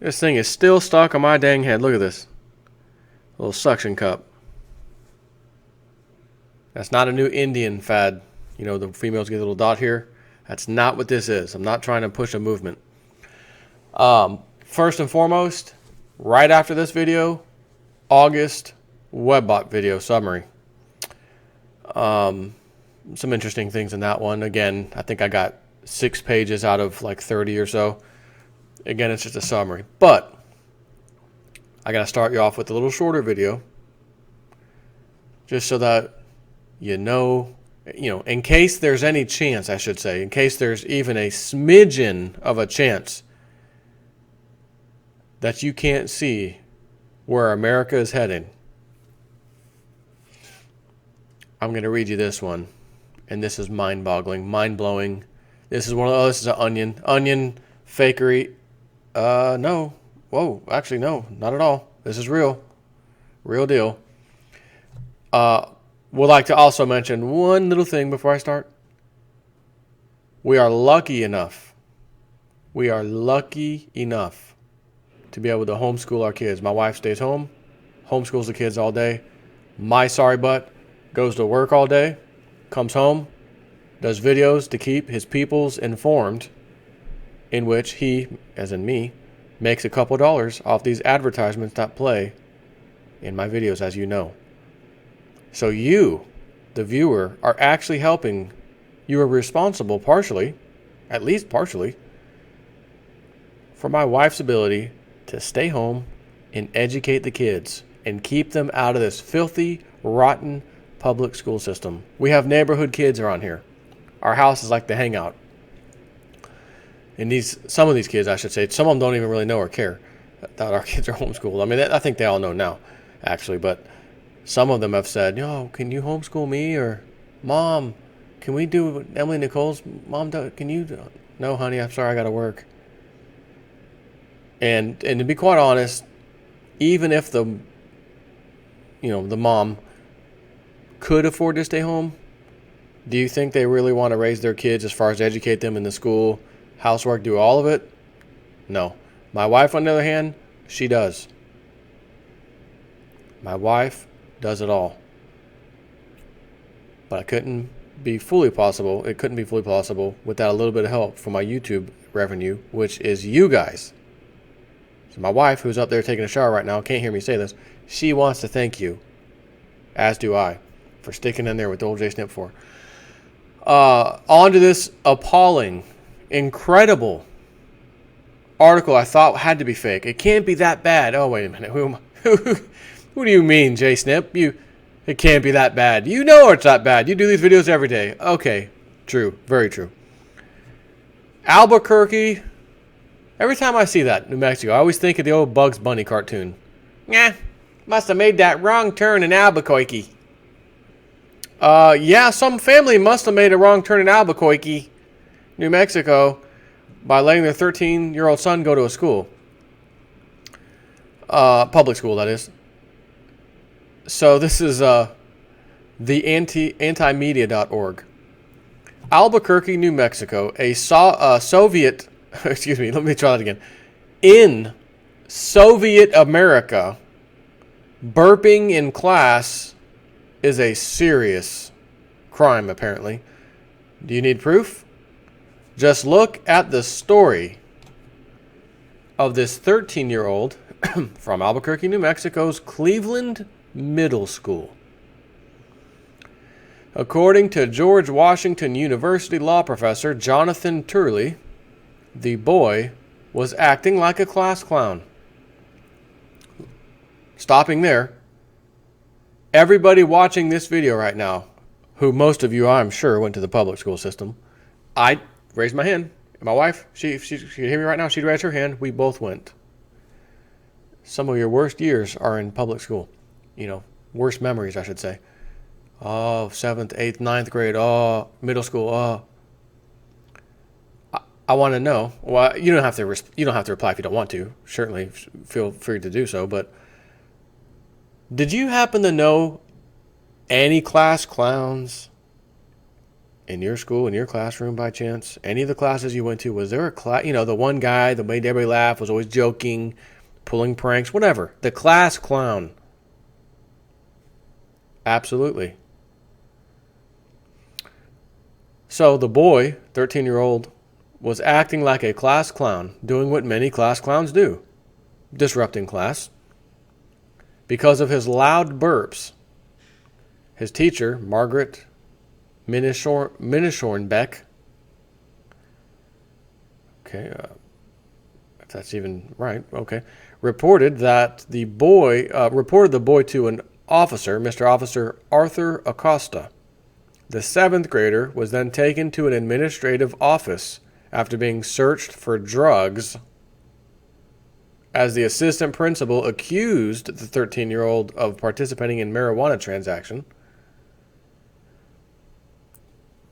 This thing is still stuck on my dang head. Look at this. Little suction cup. That's not a new Indian fad. You know, the females get a little dot here. That's not what this is. I'm not trying to push a movement. First and foremost, right after this video, August Webbot video summary. Some interesting things in that one. Again, I think I got 6 pages out of like 30 or so. Again, it's just a summary. But I got to start you off with a little shorter video, just so that you know, in case there's any chance, I should say, in case there's even a smidgen of a chance that you can't see where America is heading. I'm going to read you this one, and this is mind-boggling, mind-blowing. This is this is an onion fakery. No. Whoa, actually, no, not at all. This is real deal. Would like to also mention one little thing before I start. We are lucky enough to be able to homeschool our kids. My wife stays home, homeschools the kids all day. My sorry butt goes to work all day, comes home, does videos to keep his peoples informed, in which he, as in me, makes a couple dollars off these advertisements that play in my videos, as you know. So you, the viewer, are actually helping. You are responsible partially, at least partially, for my wife's ability to stay home and educate the kids and keep them out of this filthy, rotten public school system. We have neighborhood kids around here. Our house is like the hangout. And some of these kids, I should say, some of them don't even really know or care that our kids are homeschooled. I mean, I think they all know now, actually, but some of them have said, can you homeschool me? Or, Mom, can we do Emily Nicole's? Mom, can you? No, honey, I'm sorry, I got to work. And to be quite honest, even if the mom could afford to stay home, do you think they really want to raise their kids as far as educate them in the school, housework, do all of it? No. My wife, on the other hand, she does. My wife does it all. But it couldn't be fully possible without a little bit of help from my YouTube revenue, which is you guys. So my wife, who's up there taking a shower right now, can't hear me say this. She wants to thank you, as do I, for sticking in there with old J Snip 4. On to this appalling, incredible article I thought had to be fake. It can't be that bad. Oh, wait a minute. Who do you mean, J Snip? It can't be that bad. You know it's that bad. You do these videos every day. Okay, true. Very true. Albuquerque. Every time I see that, New Mexico, I always think of the old Bugs Bunny cartoon. Must have made that wrong turn in Albuquerque. Some family must have made a wrong turn in Albuquerque, New Mexico, by letting their 13-year-old son go to a school. Public school, that is. So this is the antimedia.org. Albuquerque, New Mexico, a Soviet... Excuse me, let me try that again. In Soviet America, burping in class is a serious crime, apparently. Do you need proof? Just look at the story of this 13-year-old from Albuquerque, New Mexico's Cleveland Middle School. According to George Washington University law professor Jonathan Turley, the boy was acting like a class clown. Stopping there, everybody watching this video right now, who most of you, I'm sure, went to the public school system, I raised my hand. My wife, she can hear me right now, she'd raise her hand. We both went. Some of your worst years are in public school. Worst memories, I should say. Oh, 7th, 8th, 9th grade. Oh, middle school. Oh. I want to know. Well, you don't have to reply if you don't want to. Certainly, feel free to do so. But did you happen to know any class clowns in your school, in your classroom by chance? Any of the classes you went to, was there a class, the one guy that made everybody laugh, was always joking, pulling pranks, whatever. The class clown. Absolutely. So the boy, 13-year-old, was acting like a class clown, doing what many class clowns do, disrupting class. Because of his loud burps, his teacher, Margaret Minishornbeck, if that's even right, reported the boy to an officer, Mr. Officer Arthur Acosta. The 7th grader was then taken to an administrative office after being searched for drugs, as the assistant principal accused the 13-year-old of participating in marijuana transaction.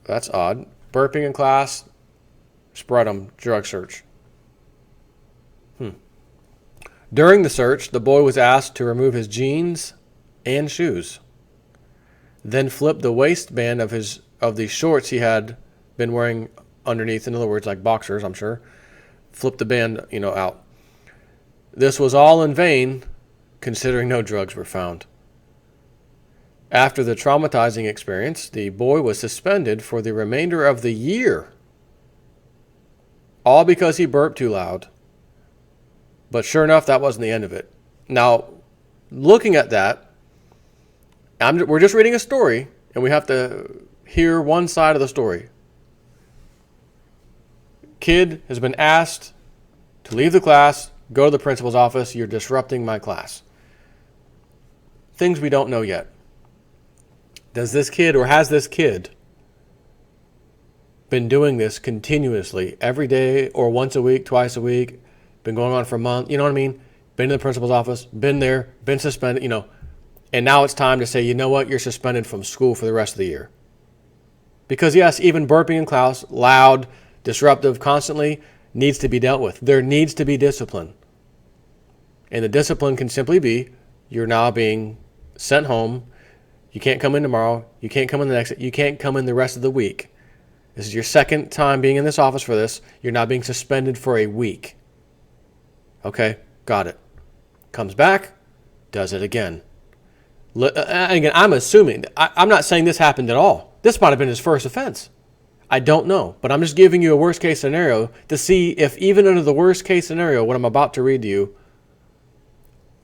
That's odd. Burping in class, spread them, drug search. During the search, the boy was asked to remove his jeans and shoes, then flip the waistband of the shorts he had been wearing underneath, in other words, like boxers, I'm sure. Flip the band, out. This was all in vain, considering no drugs were found. After the traumatizing experience, the boy was suspended for the remainder of the year, all because he burped too loud. But sure enough, that wasn't the end of it. Now, looking at that, we're just reading a story, and we have to hear one side of the story. Kid has been asked to leave the class, go to the principal's office. You're disrupting my class. Things we don't know yet. Has this kid been doing this continuously every day or once a week, twice a week, been going on for a month? You know what I mean? Been to the principal's office, been there, been suspended, and now it's time to say, you know what? You're suspended from school for the rest of the year. Because yes, even burping in class, loud, disruptive, constantly, needs to be dealt with. There needs to be discipline. And the discipline can simply be, you're now being sent home. You can't come in tomorrow. You can't come in you can't come in the rest of the week. This is your second time being in this office for this. You're now being suspended for a week. Okay, got it. Comes back, does it again. Again, I'm assuming, I'm not saying this happened at all. This might have been his first offense. I don't know, but I'm just giving you a worst case scenario to see if even under the worst case scenario, what I'm about to read to you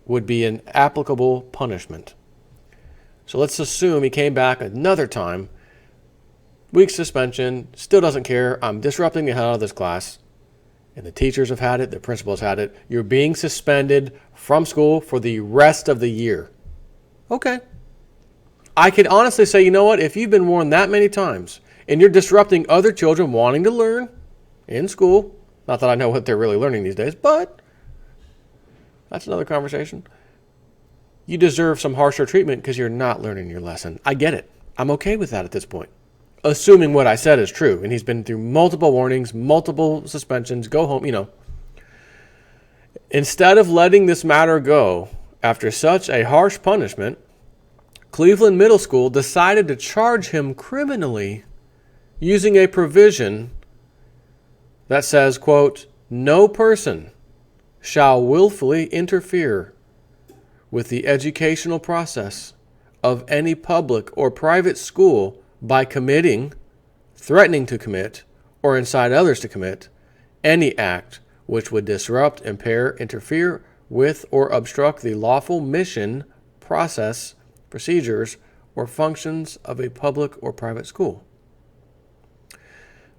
would be an applicable punishment. So let's assume he came back another time, week suspension, still doesn't care, I'm disrupting the hell out of this class, and the teachers have had it, the principals had it, you're being suspended from school for the rest of the year. Okay. I could honestly say, you know what, if you've been warned that many times, and you're disrupting other children wanting to learn in school, not that I know what they're really learning these days, but that's another conversation. You deserve some harsher treatment because you're not learning your lesson. I get it. I'm okay with that at this point. Assuming what I said is true, and he's been through multiple warnings, multiple suspensions, go home, Instead of letting this matter go after such a harsh punishment, Cleveland Middle School decided to charge him criminally using a provision that says, quote, no person shall willfully interfere with the educational process of any public or private school by committing, threatening to commit, or incite others to commit any act which would disrupt, impair, interfere with, or obstruct the lawful mission, process, procedures, or functions of a public or private school.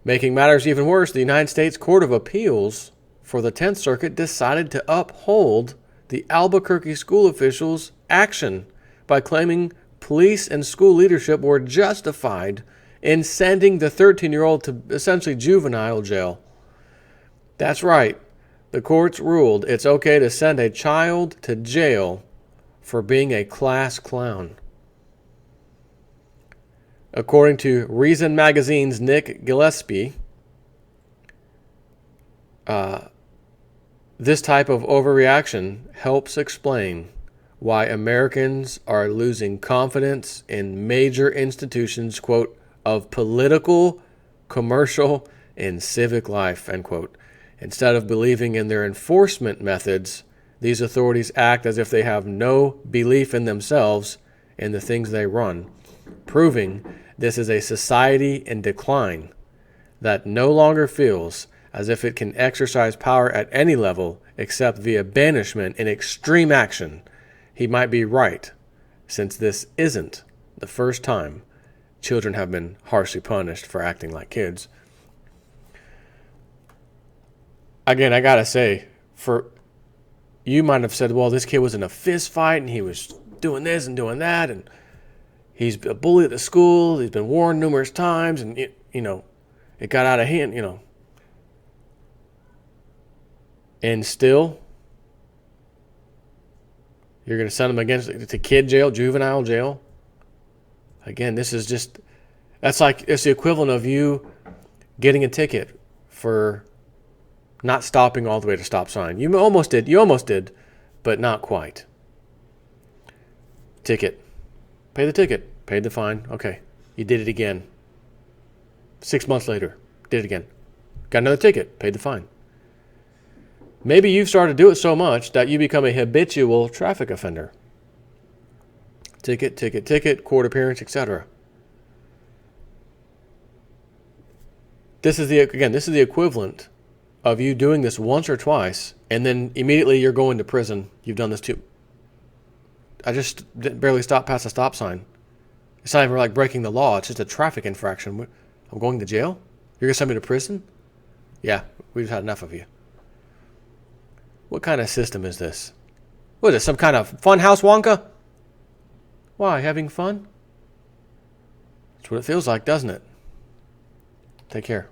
Making matters even worse, the United States Court of Appeals for the 10th Circuit decided to uphold the Albuquerque school officials' action by claiming police and school leadership were justified in sending the 13-year-old to essentially juvenile jail. That's right. The courts ruled it's okay to send a child to jail for being a class clown. According to Reason Magazine's Nick Gillespie, this type of overreaction helps explain why Americans are losing confidence in major institutions, quote, of political, commercial, and civic life, end quote. Instead of believing in their enforcement methods, these authorities act as if they have no belief in themselves and the things they run, proving this is a society in decline that no longer feels as if it can exercise power at any level except via banishment and extreme action. He might be right, since this isn't the first time children have been harshly punished for acting like kids. Again, I gotta say, you might have said, well, this kid was in a fist fight and he was doing this and doing that, and he's a bully at the school, he's been warned numerous times, and it got out of hand, And still, you're going to send him to kid jail, juvenile jail. Again, it's the equivalent of you getting a ticket for not stopping all the way to stop sign. You almost did, but not quite. Ticket. Pay the ticket. Paid the fine. Okay. You did it again. 6 months later, did it again. Got another ticket. Paid the fine. Maybe you've started to do it so much that you become a habitual traffic offender. Ticket, court appearance, etc. This is the equivalent of you doing this once or twice, and then immediately you're going to prison. You've done this too. I just barely stopped past a stop sign. It's not even like breaking the law. It's just a traffic infraction. I'm going to jail? You're going to send me to prison? Yeah, we've had enough of you. What kind of system is this? What is it, some kind of fun house Wonka? Why, having fun? That's what it feels like, doesn't it? Take care.